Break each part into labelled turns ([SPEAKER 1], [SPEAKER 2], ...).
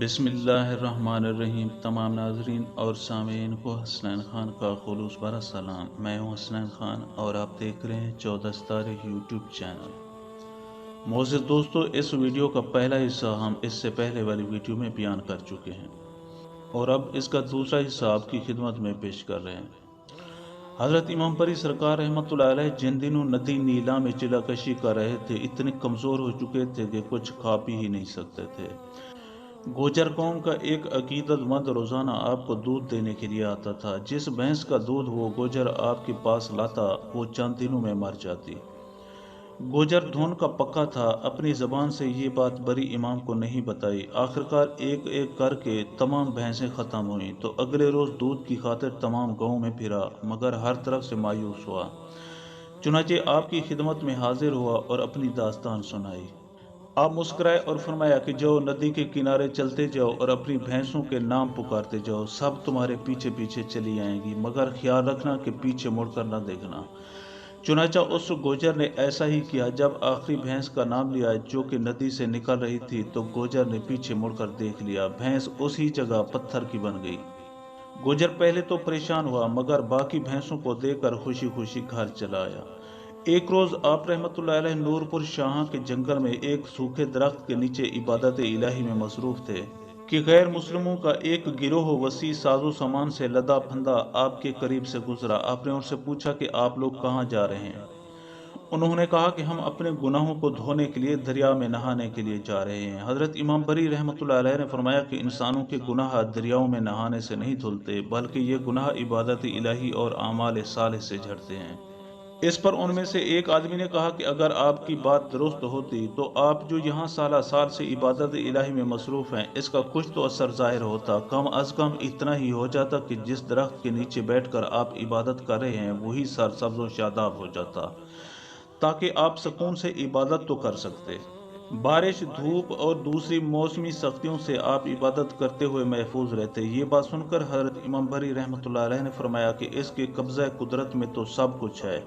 [SPEAKER 1] بسم اللہ الرحمن الرحیم۔ تمام ناظرین اور سامعین کو حسنین خان کا خلوص بھرا سلام۔ میں ہوں حسنین خان اور آپ دیکھ رہے ہیں 14 ستارے یوٹیوب چینل۔ معزز دوستو، اس ویڈیو کا پہلا حصہ ہم اس سے پہلے والی ویڈیو میں بیان کر چکے ہیں اور اب اس کا دوسرا حصہ آپ کی خدمت میں پیش کر رہے ہیں۔ حضرت امام بری سرکار رحمۃ اللہ علیہ جن دنوں ندی نیلا میں چلا کشی کر رہے تھے، اتنے کمزور ہو چکے تھے کہ کچھ کھا پی ہی نہیں سکتے تھے۔ گوجر قوم کا ایک عقیدت مند روزانہ آپ کو دودھ دینے کے لیے آتا تھا۔ جس بھینس کا دودھ وہ گوجر آپ کے پاس لاتا وہ چند دنوں میں مر جاتی۔ گوجر دھون کا پکا تھا، اپنی زبان سے یہ بات بری امام کو نہیں بتائی۔ آخرکار ایک ایک کر کے تمام بھینسیں ختم ہوئیں تو اگلے روز دودھ کی خاطر تمام گاؤں میں پھرا، مگر ہر طرف سے مایوس ہوا۔ چنانچہ آپ کی خدمت میں حاضر ہوا اور اپنی داستان سنائی۔ آپ مسکرائے اور فرمایا کہ جاؤ، ندی کے کنارے چلتے جاؤ اور اپنی بھینسوں کے نام پکارتے جاؤ، سب تمہارے پیچھے پیچھے چلی آئیں گی، مگر خیال رکھنا کہ پیچھے مڑ کر نہ دیکھنا۔ چنانچہ اس گوجر نے ایسا ہی کیا۔ جب آخری بھینس کا نام لیا جو کہ ندی سے نکل رہی تھی تو گوجر نے پیچھے مڑ کر دیکھ لیا، بھینس اسی جگہ پتھر کی بن گئی۔ گوجر پہلے تو پریشان ہوا، مگر باقی بھینسوں کو دیکھ کر خوشی خوشی گھر چلا آیا۔ ایک روز آپ رحمۃ اللہ علیہ نور پور شاہاں کے جنگل میں ایک سوکھے درخت کے نیچے عبادت الہی میں مصروف تھے کہ غیر مسلموں کا ایک گروہ وسیع ساز و سامان سے لدا پھندا آپ کے قریب سے گزرا۔ آپ نے ان سے پوچھا کہ آپ لوگ کہاں جا رہے ہیں؟ انہوں نے کہا کہ ہم اپنے گناہوں کو دھونے کے لیے دریا میں نہانے کے لیے جا رہے ہیں۔ حضرت امام بری رحمۃ اللہ علیہ نے فرمایا کہ انسانوں کے گناہ دریاؤں میں نہانے سے نہیں دھلتے، بلکہ یہ گناہ عبادت الہی اور اعمال صالح سے جھڑتے ہیں۔ اس پر ان میں سے ایک آدمی نے کہا کہ اگر آپ کی بات درست ہوتی تو آپ جو یہاں سالہ سال سے عبادت الہی میں مصروف ہیں، اس کا کچھ تو اثر ظاہر ہوتا، کم از کم اتنا ہی ہو جاتا کہ جس درخت کے نیچے بیٹھ کر آپ عبادت کر رہے ہیں وہی سرسبز و شاداب ہو جاتا، تاکہ آپ سکون سے عبادت تو کر سکتے۔ بارش، دھوپ اور دوسری موسمی سختیوں سے آپ عبادت کرتے ہوئے محفوظ رہتے۔ یہ بات سن کر حضرت امام بری رحمۃ اللہ علیہ نے فرمایا کہ اس کے قبضہ قدرت میں تو سب کچھ ہے،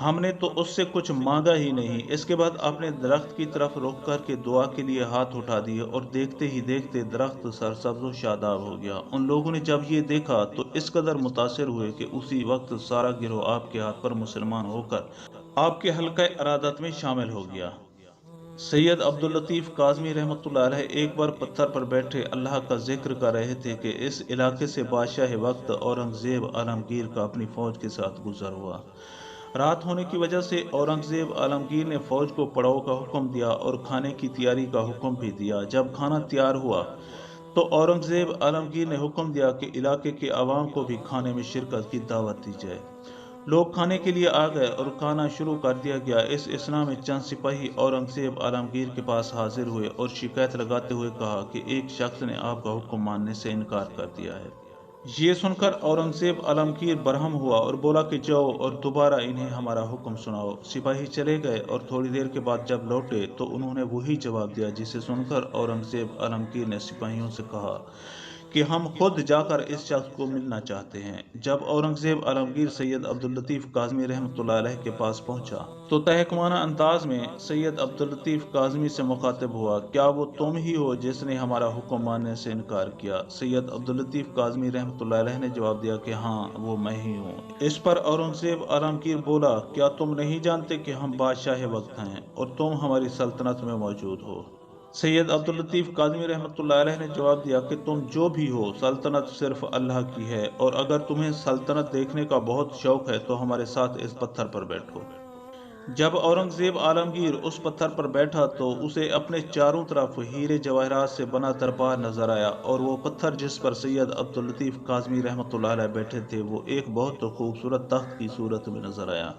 [SPEAKER 1] ہم نے تو اس سے کچھ مانگا ہی نہیں۔ اس کے بعد آپ نے درخت کی طرف رخ کر کے دعا کے لیے ہاتھ اٹھا دیے اور دیکھتے ہی دیکھتے درخت سرسبز و شاداب ہو گیا۔ ان لوگوں نے جب یہ دیکھا تو اس قدر متاثر ہوئے کہ اسی وقت سارا گروہ آپ کے ہاتھ پر مسلمان ہو کر آپ کے حلقہ ارادت میں شامل ہو گیا۔ سید عبداللطیف کاظمی رحمۃ اللہ علیہ ایک بار پتھر پر بیٹھے اللہ کا ذکر کر رہے تھے کہ اس علاقے سے بادشاہ وقت اورنگزیب عالمگیر کا اپنی فوج کے ساتھ گزر ہوا۔ رات ہونے کی وجہ سے اورنگزیب عالمگیر نے فوج کو پڑاؤ کا حکم دیا اور کھانے کی تیاری کا حکم بھی دیا۔ جب کھانا تیار ہوا تو اورنگزیب عالمگیر نے حکم دیا کہ علاقے کے عوام کو بھی کھانے میں شرکت کی دعوت دی جائے۔ لوگ کھانے کے لیے آ گئے اور کھانا شروع کر دیا گیا۔ اس اثنا میں چند سپاہی اورنگزیب عالمگیر کے پاس حاضر ہوئے اور شکایت لگاتے ہوئے کہا کہ ایک شخص نے آپ کا حکم ماننے سے انکار کر دیا ہے۔ یہ سن کر اورنگزیب عالمگیر برہم ہوا اور بولا کہ جاؤ اور دوبارہ انہیں ہمارا حکم سناؤ۔ سپاہی چلے گئے اور تھوڑی دیر کے بعد جب لوٹے تو انہوں نے وہی جواب دیا، جسے سن کر اورنگزیب عالمگیر نے سپاہیوں سے کہا کہ ہم خود جا کر اس شخص کو ملنا چاہتے ہیں۔ جب اورنگزیب عالمگیر سید عبداللطیف کاظمی رحمۃ اللہ علیہ کے پاس پہنچا تو تحکمانہ انداز میں سید عبداللطیف کاظمی سے مخاطب ہوا، کیا وہ تم ہی ہو جس نے ہمارا حکم ماننے سے انکار کیا؟ سید عبداللطیف کاظمی رحمۃ اللہ علیہ نے جواب دیا کہ ہاں، وہ میں ہی ہوں۔ اس پر اورنگزیب عالمگیر بولا، کیا تم نہیں جانتے کہ ہم بادشاہ وقت ہیں اور تم ہماری سلطنت میں موجود ہو؟ سید عبداللطیف کاظمی رحمۃ اللہ علیہ نے جواب دیا کہ تم جو بھی ہو، سلطنت صرف اللہ کی ہے، اور اگر تمہیں سلطنت دیکھنے کا بہت شوق ہے تو ہمارے ساتھ اس پتھر پر بیٹھو۔ جب اورنگزیب عالمگیر اس پتھر پر بیٹھا تو اسے اپنے چاروں طرف ہیرے جواہرات سے بنا دربار نظر آیا، اور وہ پتھر جس پر سید عبداللطیف کاظمی رحمۃ اللہ علیہ بیٹھے تھے وہ ایک بہت خوبصورت تخت کی صورت میں نظر آیا۔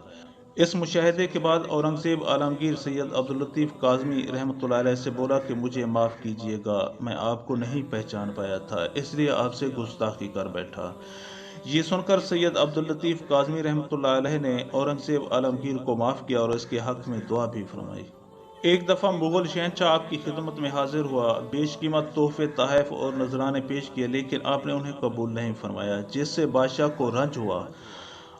[SPEAKER 1] اس مشاہدے کے بعد اورنگزیب عالمگیر سید عبداللطیف کاظمی رحمۃ اللہ علیہ سے بولا کہ مجھے معاف کیجیے گا، میں آپ کو نہیں پہچان پایا تھا، اس لیے آپ سے گستاخی کر بیٹھا۔ یہ سن کر سید عبداللطیف کاظمی رحمۃ اللہ علیہ نے اورنگزیب عالمگیر کو معاف کیا اور اس کے حق میں دعا بھی فرمائی۔ ایک دفعہ مغل شہنشاہ آپ کی خدمت میں حاضر ہوا، بیش قیمت تحفے، تحائف اور نذرانے پیش کیے، لیکن آپ نے انہیں قبول نہیں فرمایا، جس سے بادشاہ کو رنج ہوا۔